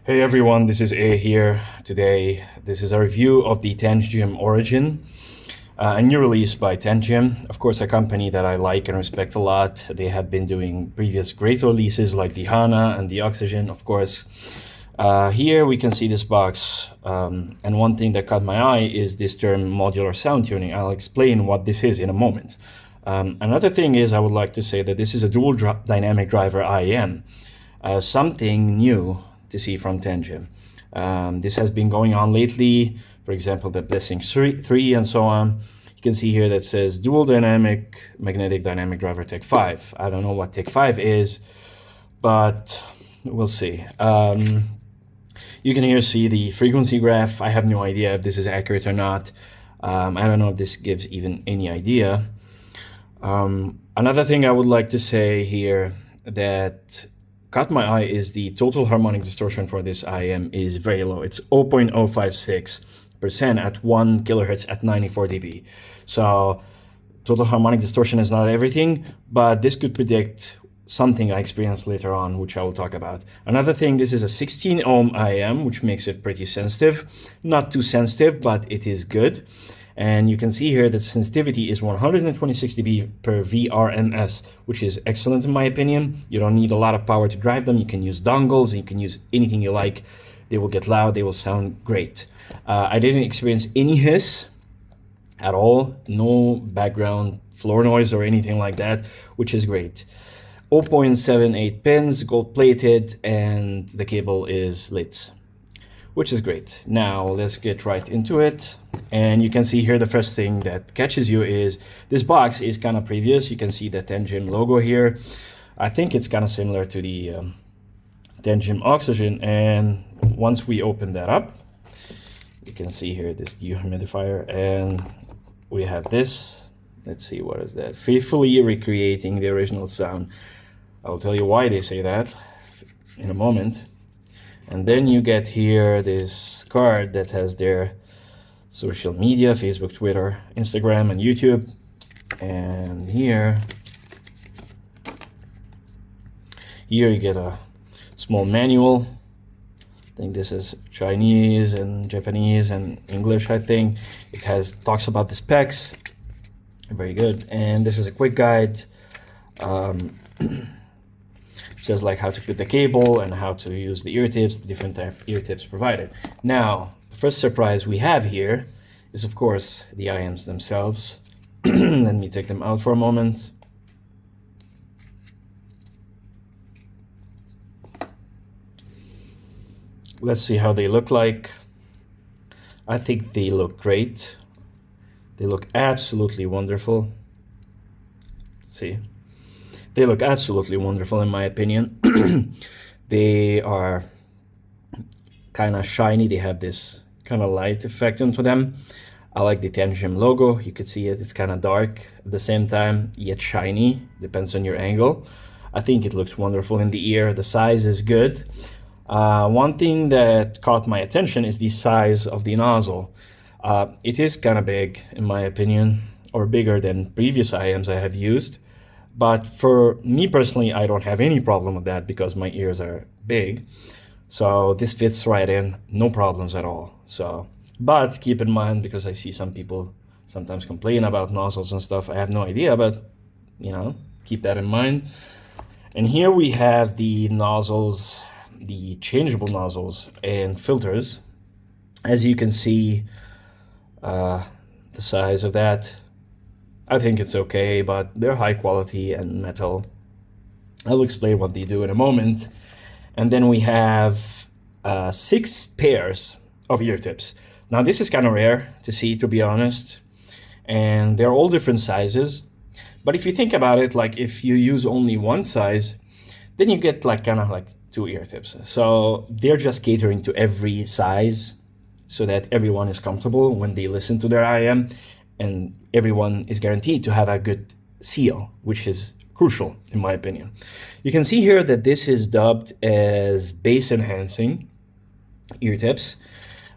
Hey everyone, this is A here. Today, this is a review of the Tanchjim Origin, a new release by Tanchjim. Of course, a company that I like and respect a lot. They have been doing previous great releases like the HANA and the Oxygen, of course. Here we can see this box, and one thing that caught my eye is this term modular sound tuning. I'll explain what this is in a moment. Another thing is I would like to say that this is a dual dynamic driver IEM, something new to see from Tanchjim. This has been going on lately, for example, the Blessing 3 and so on. You can see here that says dual dynamic magnetic dynamic driver Tech 5. I don't know what Tech 5 is, but we'll see. You can here see the frequency graph. I have no idea if this is accurate or not. I don't know if this gives even any idea. Another thing I would like to say here that caught my eye is the total harmonic distortion for this IEM is very low. It's 0.056% at 1 kilohertz at 94 dB. So total harmonic distortion is not everything, but this could predict something I experience later on, which I will talk about. Another thing, this is a 16 ohm IEM, which makes it pretty sensitive. Not too sensitive, but it is good. And you can see here that sensitivity is 126 dB per VRMS, which is excellent in my opinion. You don't need a lot of power to drive them. You can use dongles, you can use anything you like. They will get loud, they will sound great. I didn't experience any hiss at all, no background floor noise or anything like that, which is great. 0.78 pins, gold plated, and the cable is lit, which is great. Now let's get right into it. And you can see here the first thing that catches you is this box is kind of previous. You can see the Tanchjim logo here. I think it's kind of similar to the Tanchjim Oxygen. And once we open that up, you can see here this dehumidifier, and we have this. Let's see, what is that? Faithfully recreating the original sound. I'll tell you why they say that in a moment. And then you get here this card that has their social media, Facebook, Twitter, Instagram, and YouTube. And here you get a small manual. I think this is Chinese and Japanese and English, I think. It talks about the specs. Very good. And this is a quick guide. It says like how to put the cable and how to use the ear tips, the different type of ear tips provided. Now, the first surprise we have here is, of course, the IEMs themselves. Let me take them out for a moment. Let's see how they look like. I think they look great. They look absolutely wonderful. See? They look absolutely wonderful in my opinion. They are kind of shiny. They have this kind of light effect onto them. I like the Tanchjim logo. You could see it. It's kind of dark at the same time, yet shiny. Depends on your angle. I think it looks wonderful in the ear. The size is good. One thing that caught my attention is the size of the nozzle. It is kind of big in my opinion, or bigger than previous IEMs I have used. But for me personally, I don't have any problem with that because my ears are big. So this fits right in, no problems at all. So, but keep in mind, because I see some people sometimes complain about nozzles and stuff, I have no idea, but you know, keep that in mind. And here we have the nozzles, the changeable nozzles and filters. As you can see, the size of that, I think it's okay, but they're high quality and metal. I'll explain what they do in a moment. And then we have 6 pairs of ear tips. Now this is kind of rare to see, to be honest. And they're all different sizes. But if you think about it, like if you use only one size, then you get like kind of like 2 ear tips. So they're just catering to every size so that everyone is comfortable when they listen to their IEM. And everyone is guaranteed to have a good seal, which is crucial in my opinion. You can see here that this is dubbed as bass enhancing ear tips.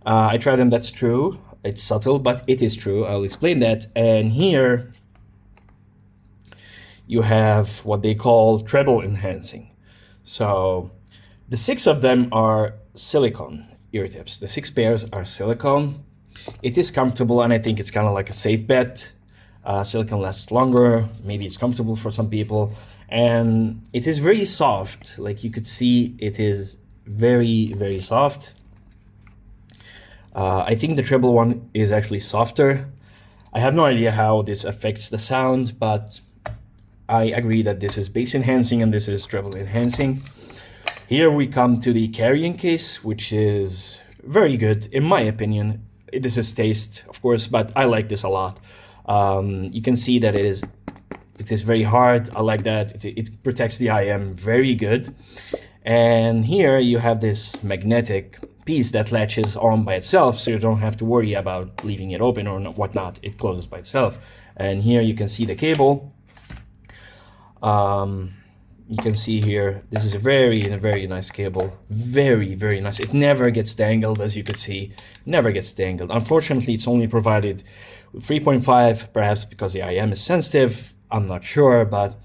I tried them, that's true. It's subtle, but it is true. I'll explain that. And here you have what they call treble enhancing. So the 6 of them are silicone ear tips. The 6 pairs are silicone. It is comfortable, and I think it's kind of like a safe bet. Silicone lasts longer. Maybe it's comfortable for some people, and it is very soft. Like you could see, it is very, very soft. I think the treble one is actually softer. I have no idea how this affects the sound, but I agree that this is bass enhancing and this is treble enhancing. Here we come to the carrying case, which is very good in my opinion. This is taste, of course, but I like this a lot. You can see that it is very hard. I like that. It protects the IEM very good. And here you have this magnetic piece that latches on by itself, so you don't have to worry about leaving it open or whatnot. It closes by itself. And here you can see the cable. You can see here, this is a very nice cable. Very, very nice. It never gets tangled, as you could see. Never gets tangled. Unfortunately, it's only provided with 3.5, perhaps because the IEM is sensitive. I'm not sure, but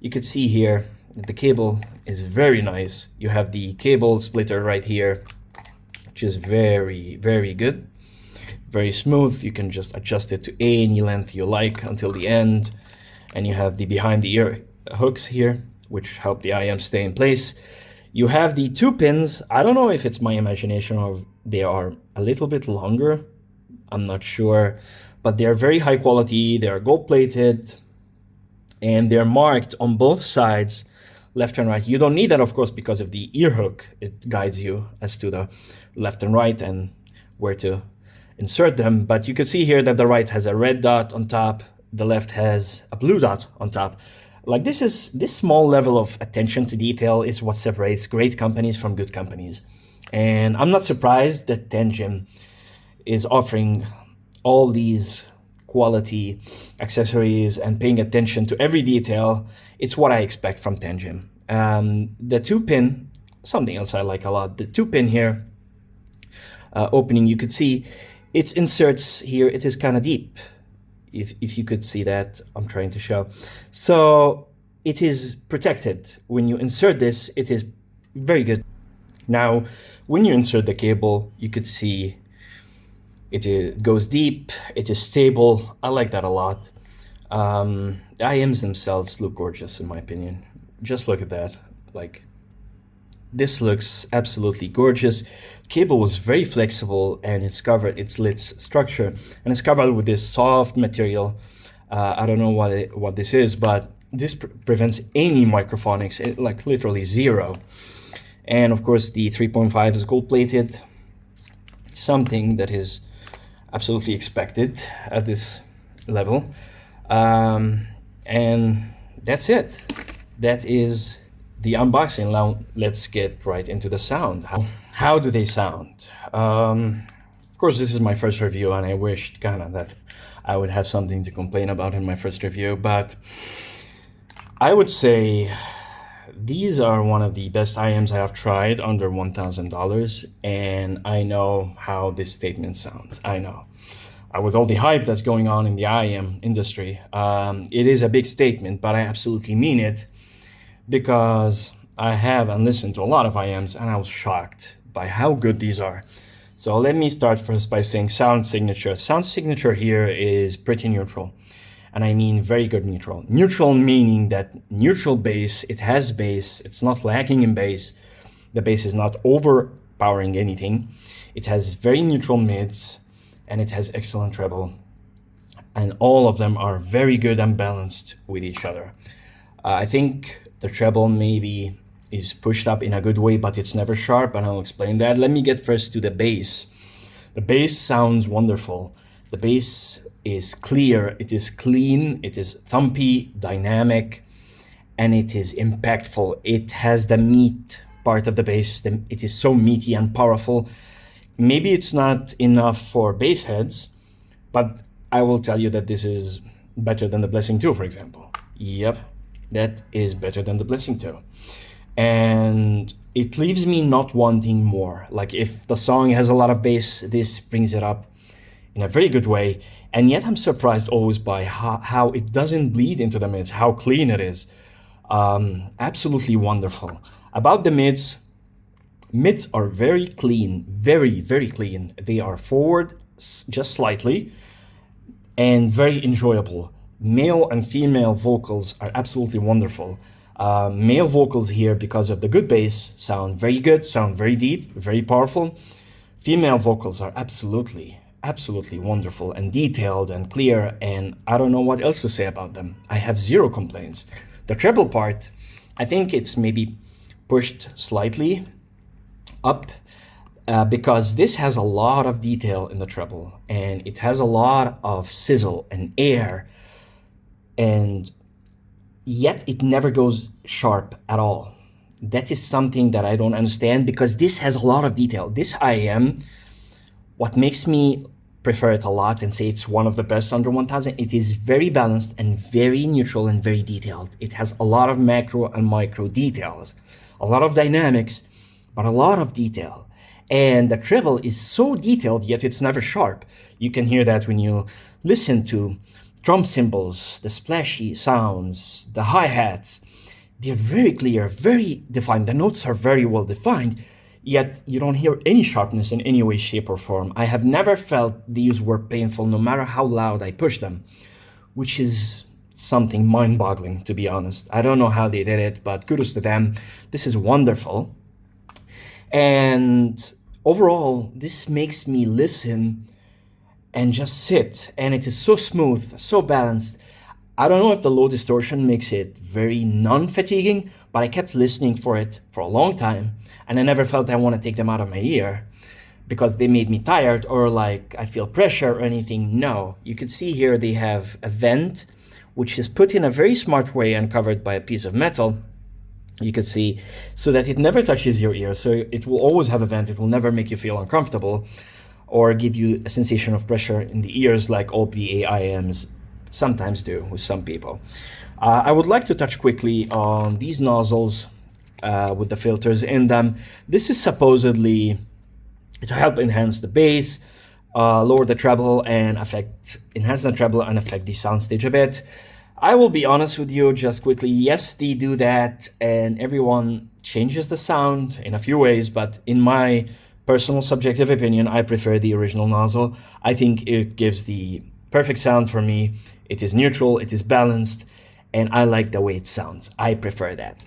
you could see here that the cable is very nice. You have the cable splitter right here, which is very, very good. Very smooth. You can just adjust it to any length you like until the end. And you have the behind the ear hooks here, which help the IEM stay in place. You have the 2 pins. I don't know if it's my imagination or they are a little bit longer. I'm not sure, but they're very high quality. They are gold plated and they're marked on both sides, left and right. You don't need that, of course, because of the ear hook. It guides you as to the left and right and where to insert them. But you can see here that the right has a red dot on top. The left has a blue dot on top. Like this small level of attention to detail is what separates great companies from good companies. And I'm not surprised that Tanchjim is offering all these quality accessories and paying attention to every detail. It's what I expect from Tanchjim. The 2 pin, something else I like a lot, the 2 pin here, opening, you could see its inserts here, it is kind of deep. If you could see that, I'm trying to show. So it is protected. When you insert this, it is very good. Now, when you insert the cable, you could see it goes deep, it is stable. I like that a lot. The IEMs themselves look gorgeous in my opinion. Just look at that. Like, this looks absolutely gorgeous. Cable was very flexible and it's covered, its lid structure, and it's covered with this soft material. I don't know what this is, but this prevents any microphonics, like literally zero. And of course the 3.5 is gold plated, something that is absolutely expected at this level. And that's it. That is the unboxing. Now let's get right into the sound. How do they sound? Of course, this is my first review and I wished kind of that I would have something to complain about in my first review, but I would say these are one of the best IEMs I have tried under $1,000, and I know how this statement sounds. I know. With all the hype that's going on in the IEM industry, it is a big statement, but I absolutely mean it, because I have and listened to a lot of IEMs and I was shocked by how good these are. So let me start first by saying sound signature. Sound signature here is pretty neutral, and I mean very good neutral. Neutral meaning that neutral bass, it has bass, it's not lacking in bass. The bass is not overpowering anything. It has very neutral mids and it has excellent treble. And all of them are very good and balanced with each other. I think the treble maybe is pushed up in a good way, but it's never sharp, and I'll explain that. Let me get first to the bass. The bass sounds wonderful. The bass is clear, it is clean, it is thumpy, dynamic, and it is impactful. It has the meat part of the bass. It is so meaty and powerful. Maybe it's not enough for bass heads, but I will tell you that this is better than the Blessing 2, for example. Yep, that is better than the Blessing 2. And it leaves me not wanting more. Like, if the song has a lot of bass, this brings it up in a very good way. And yet I'm surprised always by how it doesn't bleed into the mids, how clean it is. Absolutely wonderful. About the mids, Mids are very clean, very, very clean. They are forward just slightly and very enjoyable. Male and female vocals are absolutely wonderful. Male vocals here, because of the good bass, sound very good, sound very deep, very powerful. Female vocals are absolutely wonderful and detailed and clear, and I don't know what else to say about them. I have zero complaints. The treble part, I think it's maybe pushed slightly up because this has a lot of detail in the treble, and it has a lot of sizzle and air, and yet it never goes sharp at all. That is something that I don't understand, because this has a lot of detail. This IEM, what makes me prefer it a lot and say it's one of the best under 1000, it is very balanced and very neutral and very detailed. It has a lot of macro and micro details, a lot of dynamics, but a lot of detail. And the treble is so detailed, yet it's never sharp. You can hear that when you listen to drum cymbals, the splashy sounds, the hi-hats. They're very clear, very defined. The notes are very well defined, yet you don't hear any sharpness in any way, shape, or form. I have never felt these were painful, no matter how loud I push them, which is something mind-boggling, to be honest. I don't know how they did it, but kudos to them. This is wonderful. And overall, this makes me listen and just sit, and it is so smooth, so balanced. I don't know if the low distortion makes it very non-fatiguing, but I kept listening for it for a long time, and I never felt I want to take them out of my ear because they made me tired or like I feel pressure or anything. No, you could see here they have a vent, which is put in a very smart way and covered by a piece of metal. You could see, so that it never touches your ear. So it will always have a vent. It will never make you feel uncomfortable or give you a sensation of pressure in the ears like all PA IEMs sometimes do with some people. I would like to touch quickly on these nozzles with the filters in them. This is supposedly to help enhance the bass, lower the treble and enhance the treble and affect the soundstage a bit. I will be honest with you just quickly. Yes, they do that, and everyone changes the sound in a few ways, but in my personal subjective opinion, I prefer the original nozzle. I think it gives the perfect sound for me. It is neutral, it is balanced, and I like the way it sounds. I prefer that.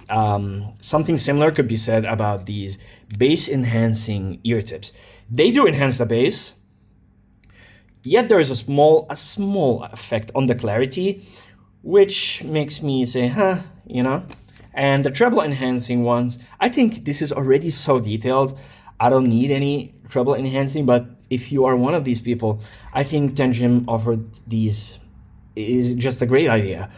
Something similar could be said about these bass enhancing ear tips. They do enhance the bass, yet there is a small effect on the clarity, which makes me say, you know. And the treble enhancing ones, I think this is already so detailed. I don't need any treble enhancing, but if you are one of these people, I think Tanchjim offered these is just a great idea.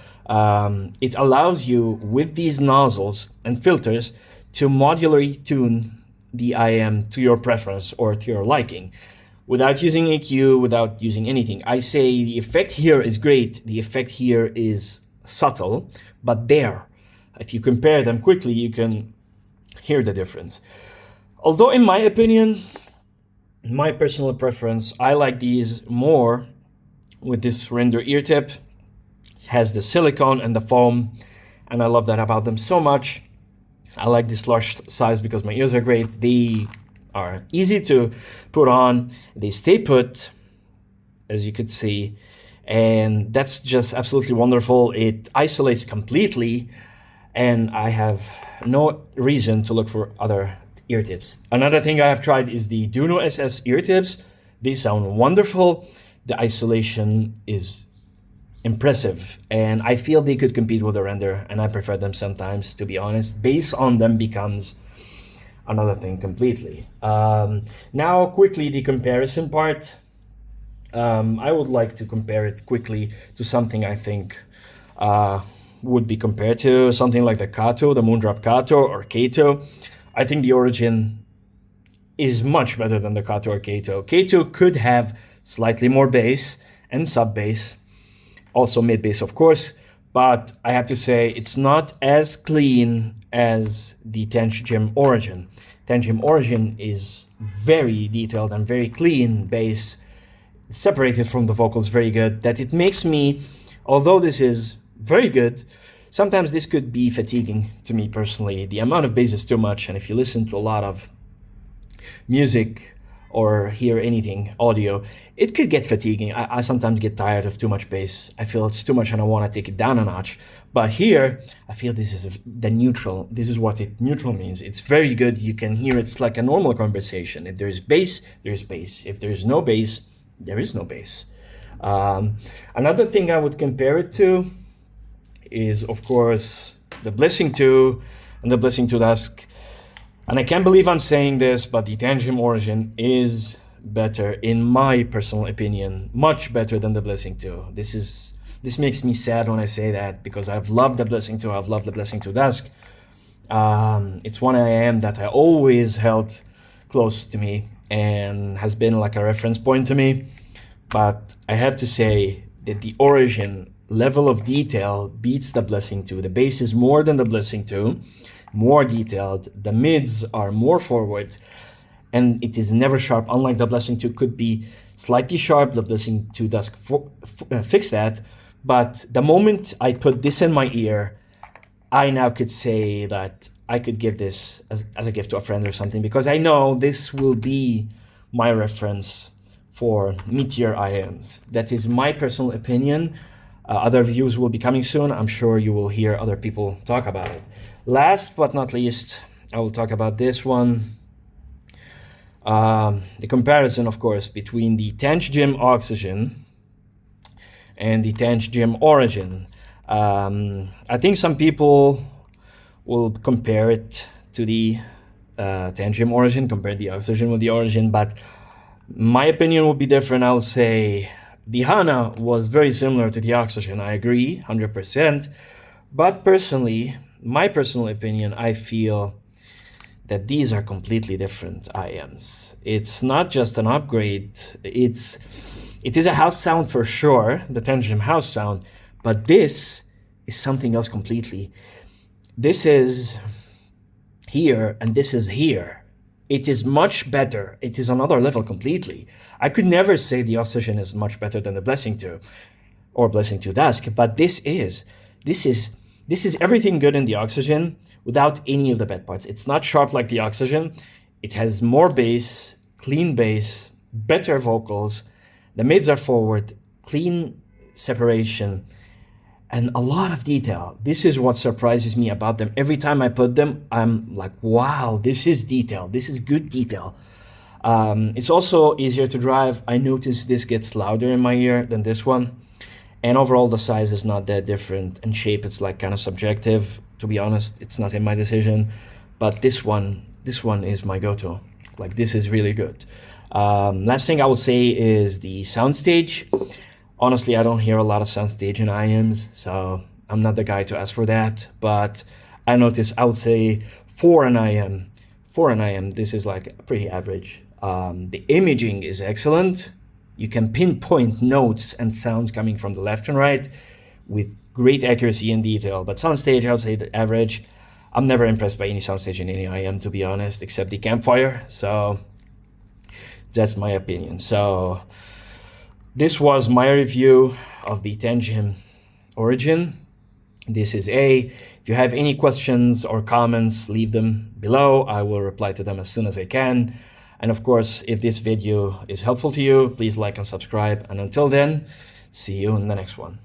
It allows you with these nozzles and filters to modularly tune the IEM to your preference or to your liking without using EQ, without using anything. I say the effect here is great. The effect here is subtle, but there, if you compare them quickly, you can hear the difference. Although in my opinion, my personal preference, I like these more with this render ear tip. It has the silicone and the foam, and I love that about them so much. I like this large size because my ears are great. They are easy to put on. They stay put, as you could see, and that's just absolutely wonderful. It isolates completely, and I have no reason to look for other ear tips. Another thing I have tried is the Duno SS ear tips. They sound wonderful. The isolation is impressive, and I feel they could compete with the render, and I prefer them sometimes, to be honest. Bass on them becomes another thing completely. Now quickly the comparison part. I would like to compare it quickly to something I think would be compared to something like the Kato, the Moondrop Kato or Kato. I think the Origin is much better than the Kato or Kato. Kato could have slightly more bass and sub bass, also mid bass of course, but I have to say it's not as clean as the Tanchjim Origin. Tanchjim Origin is very detailed and very clean bass, separated from the vocals very good, that it makes me, although this is very good, sometimes this could be fatiguing to me personally. The amount of bass is too much, and if you listen to a lot of music or hear anything audio, it could get fatiguing. I sometimes get tired of too much bass. I feel it's too much and I want to take it down a notch. But here, I feel this is the neutral. This is what neutral means. It's very good. You can hear it's like a normal conversation. If there's bass, there's bass. If there's no bass, there is no bass. Another thing I would compare it to is, of course, the Blessing 2 and the Blessing 2 Dusk. And I can't believe I'm saying this, but the Tanchjim Origin is better, in my personal opinion, much better than the Blessing 2. This makes me sad when I say that, because I've loved the Blessing 2, I've loved the Blessing 2 Dusk. It's one IEM that I always held close to me and has been like a reference point to me. But I have to say that the Origin level of detail beats the Blessing 2. The bass is more than the Blessing 2. More detailed, the mids are more forward, and it is never sharp. Unlike the Blessing 2 could be slightly sharp, the Blessing 2 Dusk fix that. But the moment I put this in my ear, I now could say that I could give this as a gift to a friend or something, because I know this will be my reference for mid-tier IEMs. That is my personal opinion. Other views will be coming soon. I'm sure you will hear other people talk about it. Last but not least, I will talk about this one. The comparison, of course, between the Tanchjim Oxygen and the Tanchjim Origin. I think some people will compare it to the Tanchjim Origin, compare the Oxygen with the Origin, but my opinion will be different. I'll say the HANA was very similar to the Oxygen. I agree, 100%. But personally, my personal opinion, I feel that these are completely different IEMs. It's not just an upgrade. It is a house sound for sure, the Tanchjim house sound, but this is something else completely. This is here and this is here. It is much better. It is another level completely. I could never say the Oxygen is much better than the Blessing 2 or Blessing 2 Dusk, but this is everything good in the Oxygen without any of the bad parts. It's not sharp like the Oxygen. It has more bass, clean bass, better vocals. The mids are forward, clean separation, and a lot of detail. This is what surprises me about them. Every time I put them, I'm like, wow, this is detail. This is good detail. It's also easier to drive. I notice this gets louder in my ear than this one. And overall, the size is not that different. And shape, it's like kind of subjective. To be honest, it's not in my decision. But this one is my go-to. Like, this is really good. Last thing I will say is the soundstage. Honestly, I don't hear a lot of soundstage in IEMs, so I'm not the guy to ask for that. But I notice, I would say for an IEM, this is like pretty average. The imaging is excellent. You can pinpoint notes and sounds coming from the left and right with great accuracy and detail. But soundstage, I would say the average. I'm never impressed by any soundstage in any IEM, to be honest, except the Campfire. So that's my opinion. So this was my review of the Tanchjim Origin. This is if you have any questions or comments, leave them below. I will reply to them as soon as I can. And of course, if this video is helpful to you, please like and subscribe. And until then, see you in the next one.